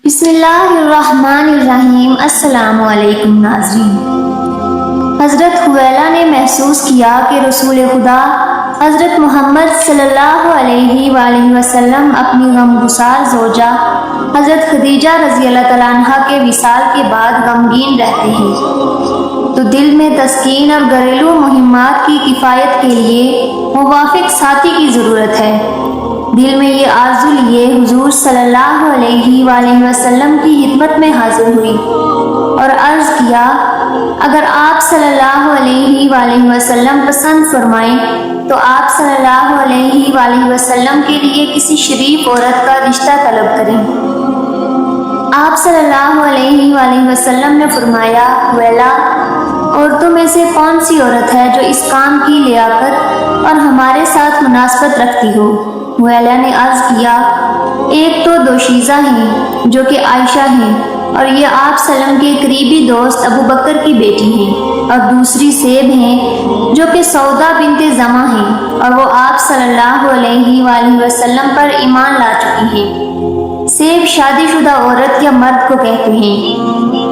بسم اللہ الرحمن الرحیم۔ السلام علیکم ناظرین۔ حضرت حویلہ نے محسوس کیا کہ رسول خدا حضرت محمد صلی اللہ علیہ وآلہ وسلم اپنی غمگسار زوجہ حضرت خدیجہ رضی اللہ تعالیٰ عنہ کے وصال کے بعد غمگین رہتے ہیں، تو دل میں تسکین اور گھریلو مہمات کی کفایت کے لیے موافق ساتھی کی ضرورت ہے۔ دل میں یہ آرزو لیے حضور صلی اللہ علیہ وآلہ وسلم کی خدمت میں حاضر ہوئی اور عرض کیا، اگر آپ صلی اللہ علیہ وآلہ وسلم پسند فرمائیں تو آپ صلی اللہ علیہ وآلہ وسلم کے لیے کسی شریف عورت کا رشتہ طلب کریں۔ آپ صلی اللہ علیہ وآلہ وسلم نے فرمایا، حویلہ، عورتوں میں سے کون سی عورت ہے جو اس کام کی لیاقت اور ہمارے ساتھ مناسبت رکھتی ہو؟ حویلہ نے عرض کیا، ایک تو دوشیزہ ہیں جو کہ عائشہ ہیں، اور یہ آپ صلی اللہ علیہ وسلم کے قریبی دوست ابو بکر کی بیٹی ہیں، اور دوسری سیب ہیں جو کہ سودا بنت زمع ہیں، اور وہ آپ صلی اللہ علیہ وآلہ وسلم پر ایمان لا چکی ہیں۔ سیب شادی شدہ عورت یا مرد کو کہتے ہیں۔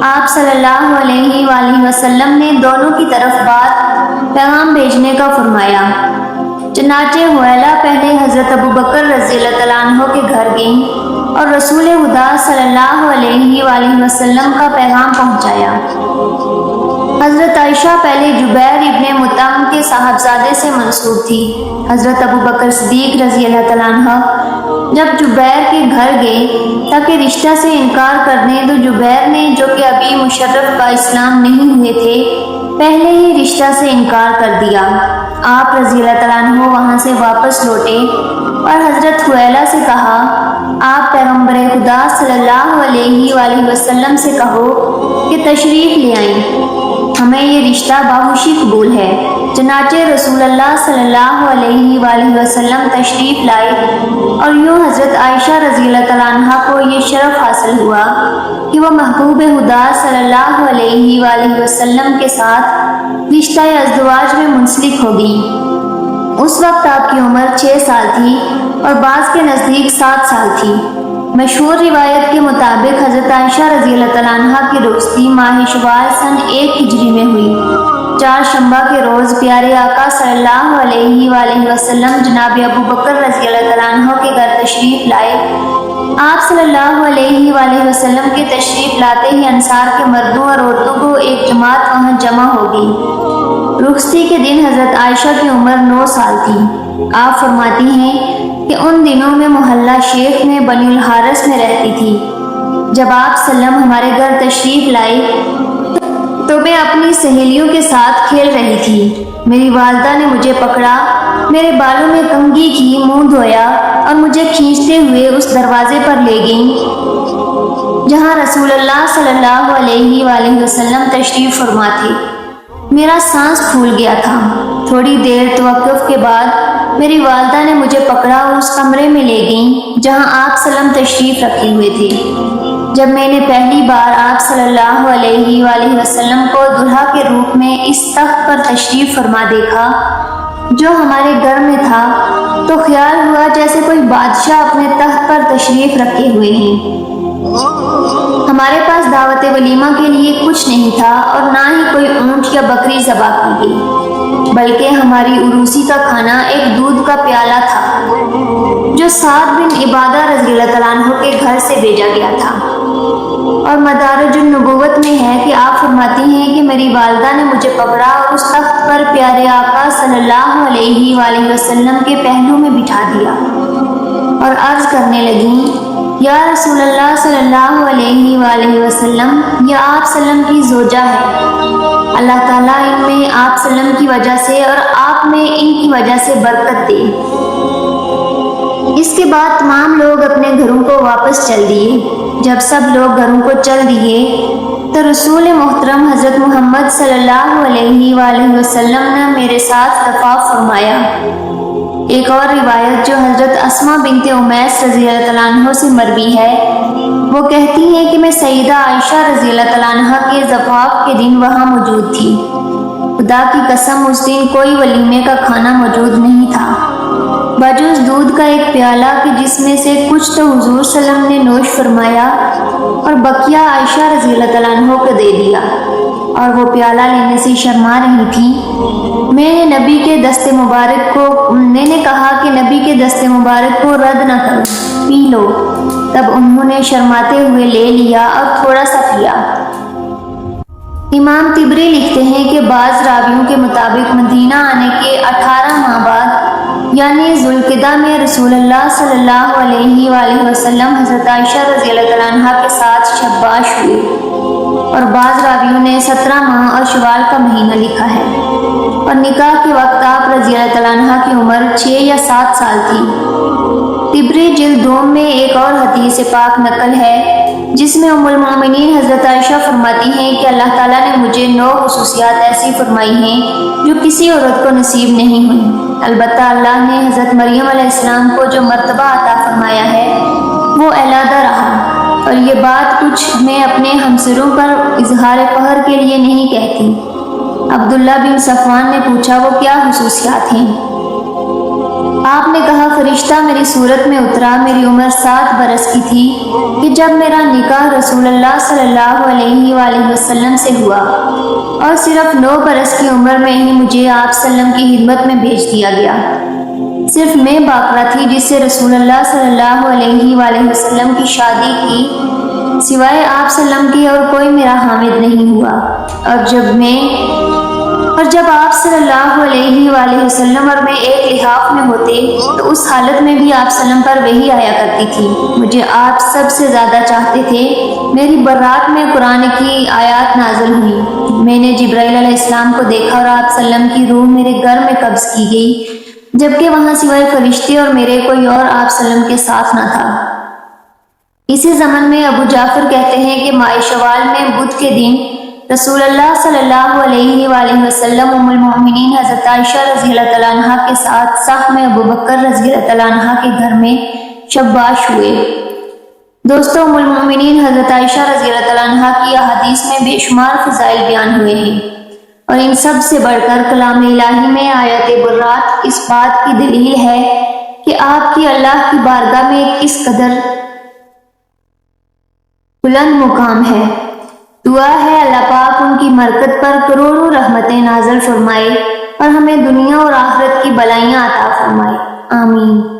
آپ صلی اللہ علیہ وآلہ وسلم نے دونوں کی طرف بات پیغام بھیجنے کا فرمایا۔ چنانچہ حویلہ پہلے حضرت ابو بکر رضی اللہ تعالیٰ عنہ کے گھر گئیں اور رسول خدا صلی اللہ علیہ وآلہ وسلم کا پیغام پہنچایا۔ حضرت عائشہ پہلے جبیر ابن مطعم کے صاحبزادے سے منسوب تھی۔ حضرت ابو بکر صدیق رضی اللہ تعالیٰ عنہ جب جبیر کے گھر گئے تاکہ رشتہ سے انکار کر دیں، تو جبیر نے، جو کہ ابھی مشرف کا اسلام نہیں ہوئے تھے، پہلے ہی رشتہ سے انکار کر دیا۔ آپ رضی اللہ تعالیٰ عنہ وہاں سے واپس لوٹے اور حضرت حویلہ سے کہا، آپ پیغمبر خدا صلی اللہ علیہ وآلہ وسلم سے کہو کہ تشریف لے آئیں، ہمیں یہ رشتہ باہوشی قبول ہے۔ چنانچہ رسول اللہ صلی اللہ علیہ وآلہ وسلم تشریف لائے، اور یوں حضرت عائشہ رضی اللہ تعالیٰ عنہ کو یہ شرف حاصل ہوا کہ وہ محبوب خدا صلی اللہ علیہ وآلہ وسلم کے ساتھ رشتہ ازدواج میں منسلک ہو گئی۔ اس وقت آپ کی عمر 6 سال تھی اور بعض کے نزدیک 7 سال تھی۔ مشہور روایت کے مطابق حضرت عائشہ رضی اللہ تعالیٰ عنہ کی رخصتی ماہ شوال سن 1 ہجری میں ہوئی۔ چہارشنبہ کے روز پیارے آقا صلی اللہ علیہ وآلہ وسلم جناب ابو بکر رضی اللہ تعالیٰ عنہ کے گھر تشریف لائے۔ آپ صلی اللہ علیہ وآلہ وسلم کے تشریف لاتے ہی انصار کے مردوں اور عورتوں کو ایک جماعت وہاں جمع ہو گئی۔ رخصتی کے دن حضرت عائشہ کی عمر 9 سال تھی۔ آپ فرماتی ہیں کہ ان دنوں میں محلہ شیخ میں بنی الحارث میں رہتی تھی۔ جب آپ صلی اللہ علیہ وسلم ہمارے گھر تشریف لائے تو میں اپنی سہیلیوں کے ساتھ کھیل رہی تھی۔ میری والدہ نے مجھے پکڑا، میرے بالوں میں کنگھی کی، منہ دھویا اور مجھے کھینچتے ہوئے اس دروازے پر لے گئیں جہاں رسول اللہ صلی اللہ علیہ وآلہ وسلم تشریف فرما تھے۔ میرا سانس پھول گیا تھا۔ تھوڑی دیر توقف کے بعد میری والدہ نے مجھے پکڑا اور اس کمرے میں لے گئیں جہاں آپ صلی اللہ علیہ وسلم تشریف رکھے ہوئے تھے۔ جب میں نے پہلی بار آپ صلی اللہ علیہ وآلہ وسلم کو دلہا کے روپ میں اس تخت پر تشریف فرما دیکھا جو ہمارے گھر میں تھا، تو خیال ہوا جیسے کوئی بادشاہ اپنے تخت پر تشریف رکھے ہوئے ہیں۔ ہمارے پاس دعوت ولیمہ کے لیے کچھ نہیں تھا اور نہ ہی کوئی اونٹ یا بکری ذبح کی گئی، بلکہ ہماری عروسی کا کھانا ایک دودھ کا پیالہ تھا جو سعد بن عبادہ رضی اللہ تعالیٰ عنہ کے گھر سے بھیجا گیا تھا۔ اور مدارج النبوت میں ہے کہ آپ فرماتی ہیں کہ میری والدہ نے مجھے پکڑا اور اس تخت پر پیارے آقا صلی اللہ علیہ وآلہ وسلم کے پہلو میں بٹھا دیا اور عرض کرنے لگیں، یا رسول اللہ صلی اللہ علیہ وآلہ وسلم، یہ آپ صلی اللہ علیہ وسلم کی زوجہ ہے، اللہ تعالیٰ ان میں آپ صلی اللہ علیہ وسلم کی وجہ سے اور آپ میں ان کی وجہ سے برکت دے۔ اس کے بعد تمام لوگ اپنے گھروں کو واپس چل دیے۔ جب سب لوگ گھروں کو چل دیے تو رسول محترم حضرت محمد صلی اللہ علیہ وآلہ وسلم نے میرے ساتھ طواف فرمایا۔ ایک اور روایت جو حضرت اسماء بنت امیس رضی اللہ تعالیٰ عنہ سے مروی ہے، وہ کہتی ہیں کہ میں سیدہ عائشہ رضی اللہ تعالیٰ عنہ کے زفاف کے دن وہاں موجود تھی۔ خدا کی قسم اس دن کوئی ولیمے کا کھانا موجود نہیں تھا بجز دودھ کا ایک پیالہ کہ جس میں سے کچھ تو حضور صلی اللہ علیہ وسلم نے نوش فرمایا اور بقیہ عائشہ رضی اللہ تعالیٰ عنہ کو دے دیا، اور وہ پیالہ لینے سے شرما رہی تھی۔ میں نے کہا کہ نبی کے دست مبارک کو رد نہ کرو، پی لو۔ تب انہوں نے شرماتے ہوئے لے لیا اور تھوڑا سا پیا۔ امام طبری لکھتے ہیں کہ بعض راویوں کے مطابق مدینہ آنے کے 18 ماہ بعد یعنی ذوالقعدہ میں رسول اللہ صلی اللہ علیہ وآلہ وسلم حضرت عائشہ رضی اللہ تعالیٰ عنہ کے ساتھ شباش ہوئے، اور بعض راویوں نے 17 ماہ اور شوال کا مہینہ لکھا ہے، اور نکاح کے وقت آپ رضی اللہ تعالیٰ عنہ کی عمر 6 یا 7 سال تھی۔ طبری جلد 2 میں ایک اور حدیث پاک نقل ہے جس میں ام المومنین حضرت عائشہ فرماتی ہیں کہ اللہ تعالیٰ نے مجھے 9 خصوصیات ایسی فرمائی ہیں جو کسی عورت کو نصیب نہیں ہوئی، البتہ اللہ نے حضرت مریم علیہ السلام کو جو مرتبہ عطا فرمایا ہے وہ علیحدہ رہا، اور یہ بات کچھ میں اپنے ہمسروں پر اظہار فخر کے لیے نہیں کہتی۔ عبداللہ بن صفوان نے پوچھا وہ کیا خصوصیات ہیں؟ آپ نے کہا فرشتہ میری صورت میں اترا، میری عمر 7 برس کی تھی کہ جب میرا نکاح رسول اللہ صلی اللہ علیہ وآلہ وسلم سے ہوا، اور صرف 9 برس کی عمر میں ہی مجھے آپ صلی اللہ علیہ وسلم کی خدمت میں بھیج دیا گیا۔ صرف میں باقرہ تھی جس سے رسول اللہ صلی اللہ علیہ وآلہ وسلم کی شادی کی، سوائے آپ صلی اللہ علیہ وسلم کی اور کوئی میرا حامد نہیں ہوا، اور جب آپ صلی اللہ علیہ وآلہ وسلم اور میں ایک لحاف میں ہوتے تو اس حالت میں بھی آپ صلی اللہ علیہ وسلم پر وحی آیا کرتی تھی، مجھے آپ سب سے زیادہ چاہتے تھے۔ میری برات میں قرآن کی آیات نازل ہوئی، میں نے جبرائیل علیہ السلام کو دیکھا اور آپ صلی اللہ علیہ وسلم کی روح میرے گھر میں قبض کی گئی، جبکہ وہاں سوائے فرشتے اور میرے کوئی اور آپ صلی اللہ علیہ وسلم کے ساتھ نہ تھا۔ اسی زمن میں ابو جعفر کہتے ہیں کہ ماہ شوال میں بدھ کے دن رسول اللہ صلی اللہ علیہ وآلہ وسلم ام المؤمنین حضرت عائشہ رضی اللہ تعالیٰ عنہ کے ساتھ صف میں ابو بکر رضی اللہ تعالیٰ عنہ کے گھر میں شباش ہوئے۔ دوستو، ام المؤمنین حضرت عائشہ رضی اللہ تعالیٰ عنہ کی احادیث میں بے شمار فضائل بیان ہوئے ہیں، اور ان سب سے بڑھ کر کلام الہی میں آیت برات اس بات کی دلیل ہے کہ آپ کی اللہ کی بارگاہ میں کس قدر بلند مقام ہے۔ دعا ہے اللہ پاک ان کی مرکت پر کروڑوں رحمتیں نازل فرمائے اور ہمیں دنیا اور آخرت کی بلائیاں عطا فرمائے، آمین۔